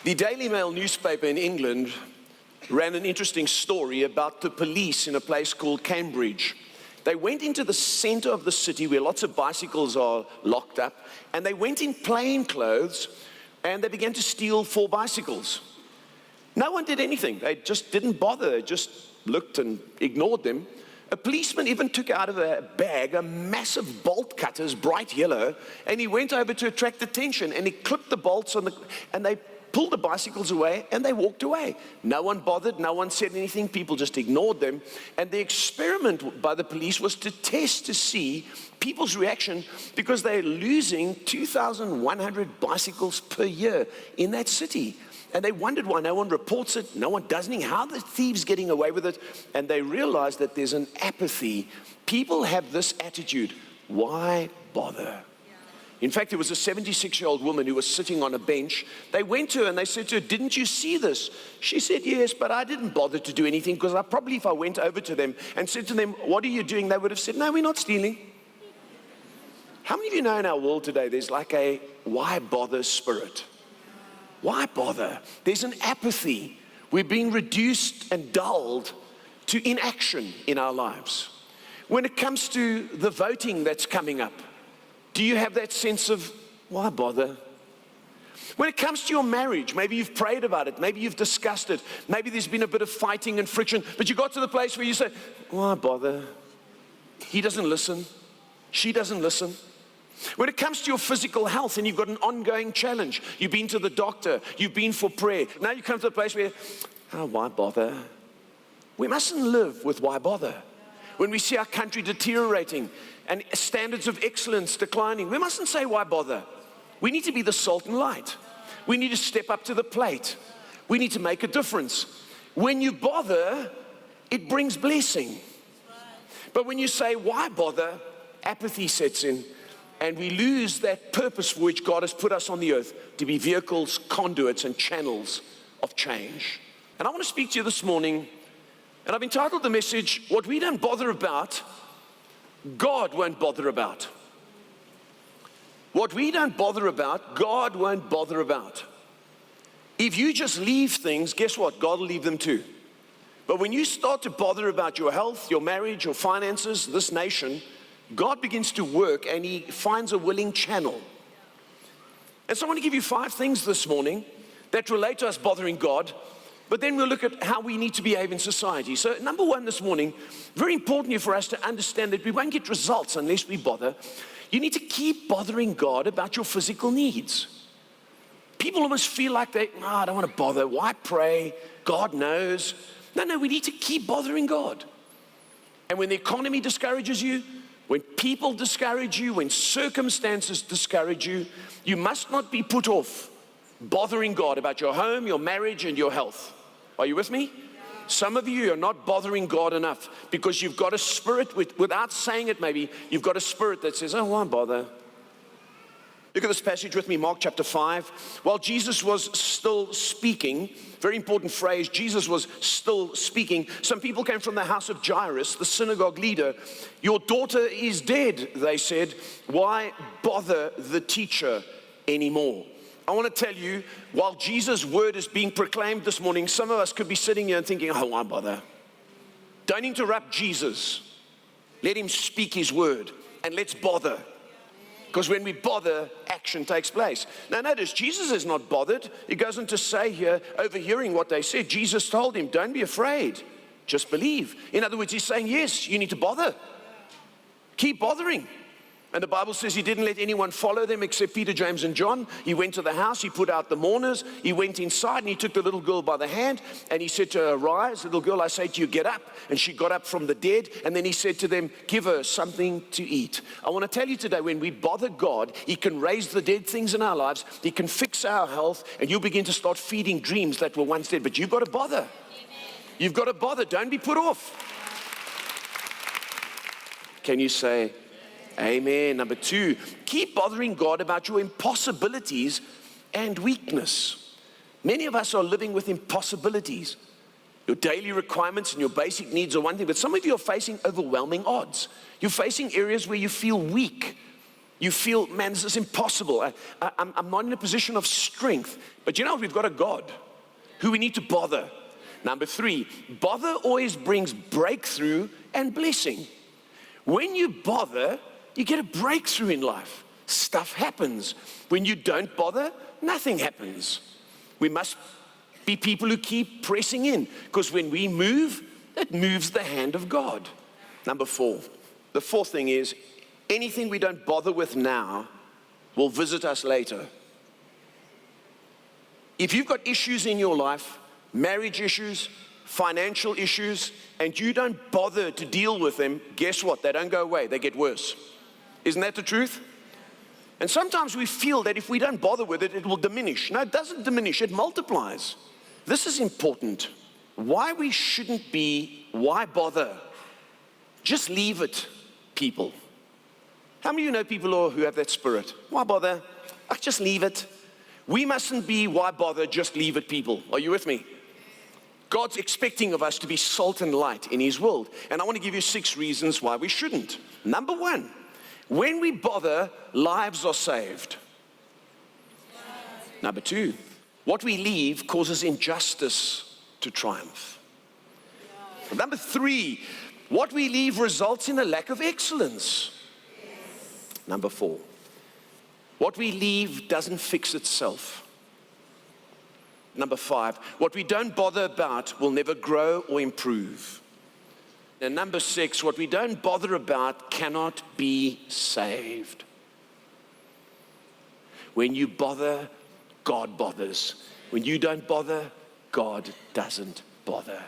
The Daily Mail newspaper in England ran an interesting story about the police in a place called Cambridge. They went into the center of the city where lots of bicycles are locked up, and they went in plain clothes and they began to steal 4 bicycles. No one did anything. They just didn't bother. They just looked and ignored them. A policeman even took out of a bag a massive bolt cutters, bright yellow, and he went over to attract attention, and he clipped the bolts and they pulled the bicycles away, and they walked away. No one bothered, no one said anything, people just ignored them. And the experiment by the police was to test to see people's reaction, because they're losing 2,100 bicycles per year in that city. And they wondered why no one reports it, no one does anything, how are the thieves getting away with it? And they realized that there's an apathy. People have this attitude, why bother? In fact, there was a 76-year-old woman who was sitting on a bench. They went to her and they said to her, didn't you see this? She said, yes, but I didn't bother to do anything, because if I went over to them and said to them, what are you doing? They would have said, no, we're not stealing. How many of you know in our world today, there's like a why bother spirit? Why bother? There's an apathy. We're being reduced and dulled to inaction in our lives. When it comes to the voting that's coming up, do you have that sense of, why bother? When it comes to your marriage, maybe you've prayed about it, maybe you've discussed it, maybe there's been a bit of fighting and friction, but you got to the place where you say, why bother? He doesn't listen, she doesn't listen. When it comes to your physical health and you've got an ongoing challenge, you've been to the doctor, you've been for prayer, now you come to the place where, why bother? We mustn't live with why bother. When we see our country deteriorating and standards of excellence declining, we mustn't say why bother. We need to be the salt and light. We need to step up to the plate. We need to make a difference. When you bother, it brings blessing. But when you say why bother, apathy sets in, and we lose that purpose for which God has put us on the earth, to be vehicles, conduits, and channels of change. And I want to speak to you this morning, and I've entitled the message, what we don't bother about, God won't bother about. What we don't bother about, God won't bother about. If you just leave things, guess what? God will leave them too. But when you start to bother about your health, your marriage, your finances, this nation, God begins to work and He finds a willing channel. And so I want to give you 5 things this morning that relate to us bothering God, but then we'll look at how we need to behave in society. So number 1 this morning, very important here for us to understand that we won't get results unless we bother. You need to keep bothering God about your physical needs. People almost feel like I don't want to bother. Why pray? God knows. No, we need to keep bothering God. And when the economy discourages you, when people discourage you, when circumstances discourage you, you must not be put off bothering God about your home, your marriage, and your health. Are you with me? Some of you are not bothering God enough because you've got a spirit, without saying it maybe, you've got a spirit that says, why bother? Look at this passage with me, Mark chapter 5. While Jesus was still speaking, very important phrase, Jesus was still speaking, some people came from the house of Jairus, the synagogue leader. Your daughter is dead, they said. Why bother the teacher anymore? I want to tell you, while Jesus' word is being proclaimed this morning, some of us could be sitting here and thinking, why bother? Don't interrupt Jesus. Let Him speak His word, and let's bother. Because when we bother, action takes place. Now notice, Jesus is not bothered. He goes on to say here, overhearing what they said, Jesus told him, don't be afraid, just believe. In other words, He's saying, yes, you need to bother. Keep bothering. And the Bible says He didn't let anyone follow them except Peter, James, and John. He went to the house, He put out the mourners, He went inside and He took the little girl by the hand and He said to her, rise, little girl, I say to you, get up. And she got up from the dead, and then He said to them, give her something to eat. I want to tell you today, when we bother God, He can raise the dead things in our lives, He can fix our health, and you'll begin to start feeding dreams that were once dead. But you've got to bother. You've got to bother. Don't be put off. Can you say, amen? Number 2, keep bothering God about your impossibilities and weakness. Many of us are living with impossibilities. Your daily requirements and your basic needs are one thing, but some of you are facing overwhelming odds. You're facing areas where you feel weak. You feel, man, this is impossible. I'm not in a position of strength. But you know, we've got a God who we need to bother. Number 3, bother always brings breakthrough and blessing. When you bother, you get a breakthrough in life. Stuff happens. When you don't bother, nothing happens. We must be people who keep pressing in, because when we move, it moves the hand of God. Number 4, the fourth thing is, anything we don't bother with now will visit us later. If you've got issues in your life, marriage issues, financial issues, and you don't bother to deal with them, guess what? They don't go away, they get worse. Isn't that the truth? And sometimes we feel that if we don't bother with it, it will diminish. No, it doesn't diminish, it multiplies. This is important. Why we shouldn't be, why bother? Just leave it, people. How many of you know people who have that spirit? Why bother? Just leave it. We mustn't be, why bother, just leave it, people. Are you with me? God's expecting of us to be salt and light in His world. And I want to give you 6 reasons why we shouldn't. Number 1, when we bother, lives are saved. Number 2, what we leave causes injustice to triumph. Number 3, what we leave results in a lack of excellence. Number 4, what we leave doesn't fix itself. Number 5, what we don't bother about will never grow or improve. And number 6, what we don't bother about cannot be saved. When you bother, God bothers. When you don't bother, God doesn't bother.